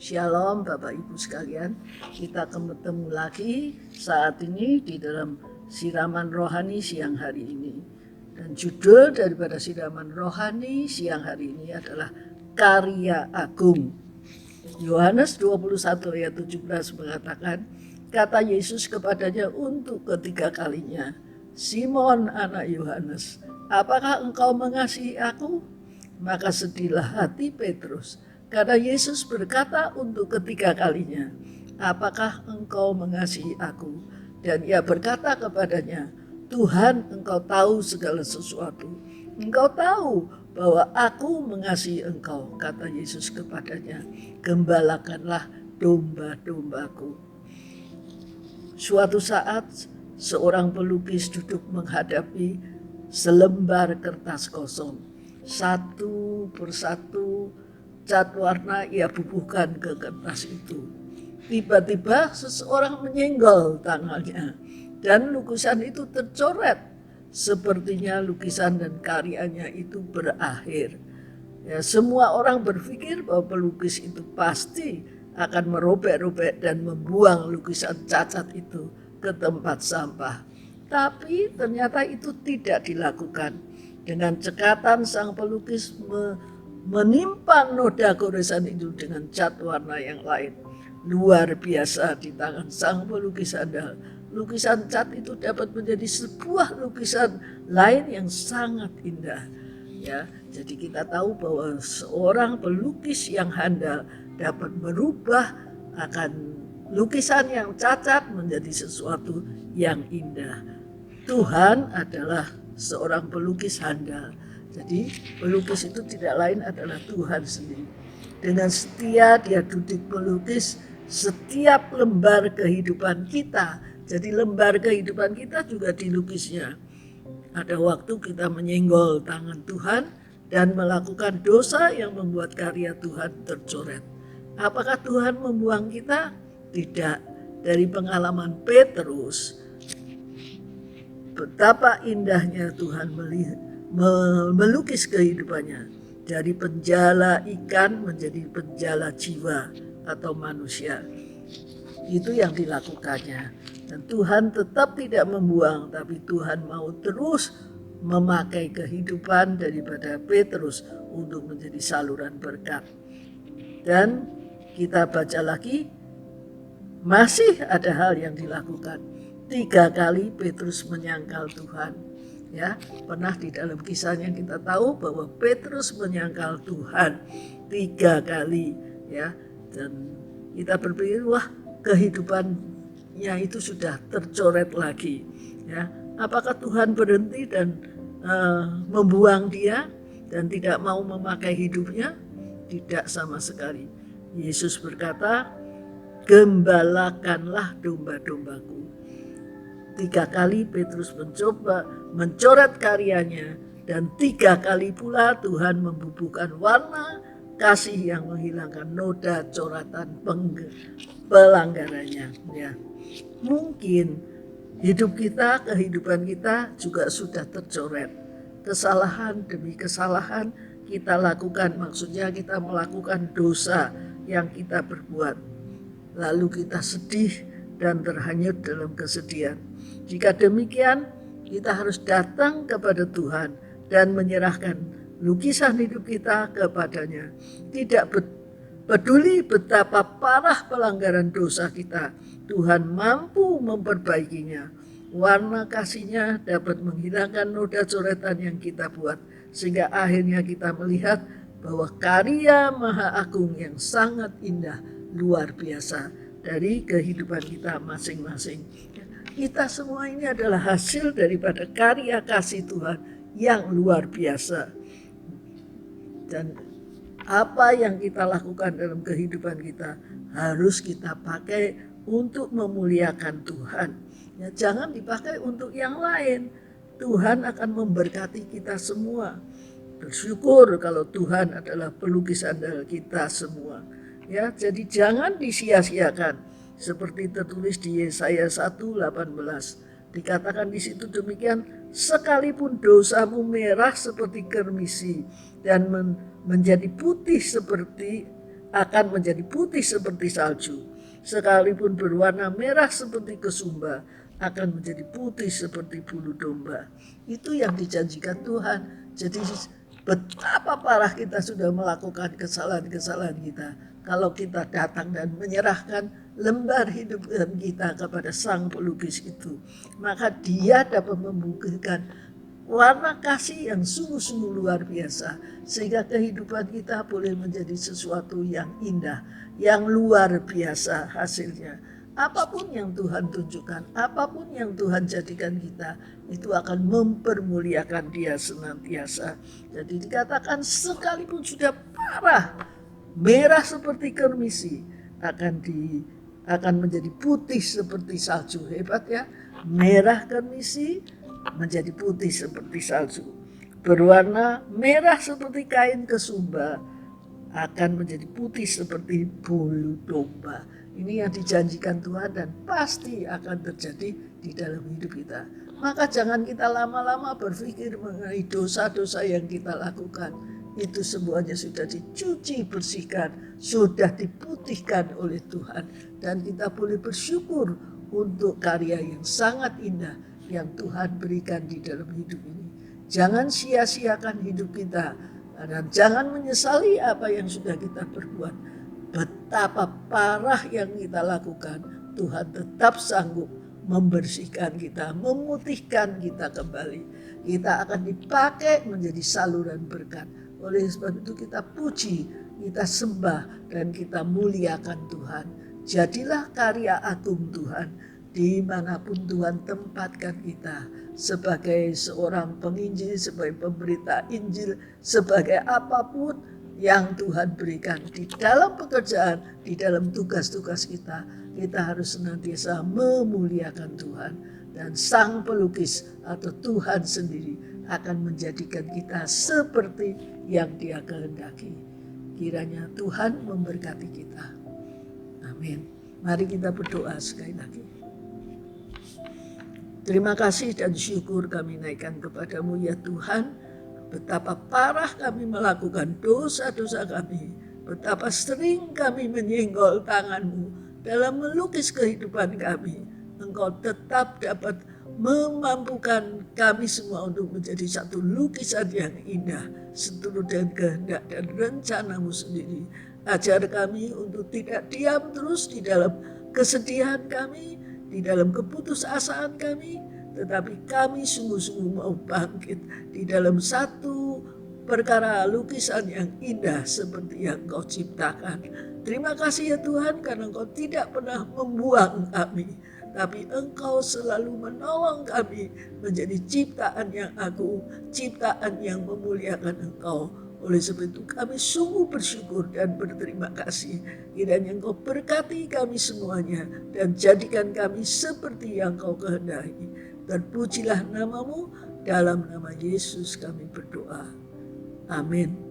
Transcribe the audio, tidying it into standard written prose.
Shalom Bapak Ibu sekalian, kita ketemu lagi saat ini di dalam siraman rohani siang hari ini. Dan judul daripada siraman rohani siang hari ini adalah Karya Agung. Yohanes 21 ayat 17 mengatakan, kata Yesus kepadanya untuk ketiga kalinya, Simon anak Yohanes, apakah engkau mengasihi aku? Maka sedihlah hati Petrus, karena Yesus berkata untuk ketiga kalinya, apakah engkau mengasihi aku? Dan ia berkata kepadanya, Tuhan, engkau tahu segala sesuatu. Engkau tahu bahwa aku mengasihi engkau, kata Yesus kepadanya, gembalakanlah domba-dombaku. Suatu saat seorang pelukis duduk menghadapi selembar kertas kosong. Satu persatu cat warna ia bubuhkan ke kertas itu. Tiba-tiba seseorang menyenggol tangannya dan lukisan itu tercoret. Sepertinya lukisan dan karyanya itu berakhir. Ya, semua orang berpikir bahwa pelukis itu pasti akan merobek-robek dan membuang lukisan cacat itu ke tempat sampah. Tapi ternyata itu tidak dilakukan. Dengan cekatan sang pelukis menimpa noda goresan itu dengan cat warna yang lain. Luar biasa di tangan sang pelukis andal. Lukisan cat itu dapat menjadi sebuah lukisan lain yang sangat indah. Ya, jadi kita tahu bahwa seorang pelukis yang handal dapat merubah akan lukisan yang cacat menjadi sesuatu yang indah. Tuhan adalah seorang pelukis handal. Jadi pelukis itu tidak lain adalah Tuhan sendiri. Dengan setia dia duduk melukis setiap lembar kehidupan kita. Jadi lembar kehidupan kita juga dilukisnya. Ada waktu kita menyenggol tangan Tuhan dan melakukan dosa yang membuat karya Tuhan tercoret. Apakah Tuhan membuang kita? Tidak. Dari pengalaman Petrus, betapa indahnya Tuhan melukis kehidupannya. Dari penjala ikan menjadi penjala jiwa atau manusia. Itu yang dilakukannya. Dan Tuhan tetap tidak membuang, tapi Tuhan mau terus memakai kehidupan daripada Petrus untuk menjadi saluran berkat. Dan kita baca lagi, masih ada hal yang dilakukan. 3 kali Petrus menyangkal Tuhan. Ya, pernah di dalam kisahnya kita tahu bahwa Petrus menyangkal Tuhan 3 kali, ya. Dan kita berpikir, wah, kehidupannya itu sudah tercoret lagi, ya. Apakah Tuhan berhenti dan membuang dia dan tidak mau memakai hidupnya? Tidak sama sekali. Yesus berkata, gembalakanlah domba-dombaku. 3 kali Petrus mencoba mencoret karyanya, dan 3 kali pula Tuhan membubuhkan warna kasih yang menghilangkan noda coratan pelanggarannya. Ya. Mungkin hidup kita, kehidupan kita juga sudah tercoret. Kesalahan demi kesalahan kita lakukan, maksudnya kita melakukan dosa yang kita perbuat. Lalu kita sedih dan terhanyut dalam kesedihan. Jika demikian, kita harus datang kepada Tuhan dan menyerahkan lukisan hidup kita kepadanya. Tidak peduli betapa parah pelanggaran dosa kita, Tuhan mampu memperbaikinya. Warna kasihnya dapat menghilangkan noda coretan yang kita buat, sehingga akhirnya kita melihat bahwa karya Maha Agung yang sangat indah, luar biasa dari kehidupan kita masing-masing. Kita semua ini adalah hasil daripada karya kasih Tuhan yang luar biasa. Dan apa yang kita lakukan dalam kehidupan kita harus kita pakai untuk memuliakan Tuhan. Ya, jangan dipakai untuk yang lain. Tuhan akan memberkati kita semua. Bersyukur kalau Tuhan adalah pelukis andal kita semua. Ya, jadi jangan disia-siakan. Seperti tertulis di Yesaya 1:18. Dikatakan di situ demikian, sekalipun dosamu merah seperti kermisi dan menjadi putih seperti akan menjadi putih seperti salju. Sekalipun berwarna merah seperti kesumba, akan menjadi putih seperti bulu domba. Itu yang dijanjikan Tuhan. Jadi betapa parah kita sudah melakukan kesalahan-kesalahan kita. Kalau kita datang dan menyerahkan lembar hidup kita kepada Sang Pelukis itu, maka Dia dapat membuktikan warna kasih yang sungguh-sungguh luar biasa, sehingga kehidupan kita boleh menjadi sesuatu yang indah, yang luar biasa hasilnya. Apapun yang Tuhan tunjukkan, apapun yang Tuhan jadikan kita, itu akan mempermuliakan Dia senantiasa. Jadi dikatakan sekalipun sudah parah, merah seperti kermisi, akan menjadi putih seperti salju. Hebat ya, merah kermisi menjadi putih seperti salju. Berwarna merah seperti kain kesumba, akan menjadi putih seperti bulu domba. Ini yang dijanjikan Tuhan dan pasti akan terjadi di dalam hidup kita. Maka jangan kita lama-lama berpikir mengenai dosa-dosa yang kita lakukan. Itu semuanya sudah dicuci bersihkan, sudah diputihkan oleh Tuhan. Dan kita boleh bersyukur untuk karya yang sangat indah yang Tuhan berikan di dalam hidup ini. Jangan sia-siakan hidup kita, dan jangan menyesali apa yang sudah kita perbuat. Betapa parah yang kita lakukan, Tuhan tetap sanggup membersihkan kita, memutihkan kita kembali. Kita akan dipakai menjadi saluran berkat. Oleh sebab itu kita puji, kita sembah, dan kita muliakan Tuhan. Jadilah karya agung Tuhan dimanapun Tuhan tempatkan kita, sebagai seorang penginjil, sebagai pemberita Injil, sebagai apapun yang Tuhan berikan di dalam pekerjaan, di dalam tugas-tugas kita. Kita harus senantiasa memuliakan Tuhan, dan Sang Pelukis atau Tuhan sendiri akan menjadikan kita seperti yang Dia kehendaki. Kiranya Tuhan memberkati kita. Amin. Mari kita berdoa sekali lagi. Terima kasih dan syukur kami naikkan kepadamu ya Tuhan. Betapa parah kami melakukan dosa-dosa kami. Betapa sering kami menyenggol tangan-Mu dalam melukis kehidupan kami. Engkau tetap dapat memampukan kami semua untuk menjadi satu lukisan yang indah, seturut dengan kehendak dan rencana-Mu sendiri. Ajar kami untuk tidak diam terus di dalam kesedihan kami, di dalam keputusasaan kami, tetapi kami sungguh-sungguh mau bangkit di dalam satu perkara lukisan yang indah seperti yang Kau ciptakan. Terima kasih ya Tuhan, karena Engkau tidak pernah membuang kami, tapi Engkau selalu menolong kami menjadi ciptaan yang agung, ciptaan yang memuliakan Engkau. Oleh sebab itu kami sungguh bersyukur dan berterima kasih. Kiranya Engkau berkati kami semuanya dan jadikan kami seperti yang Kau kehendaki. Terpujilah nama-Mu, dalam nama Yesus kami berdoa. Amin.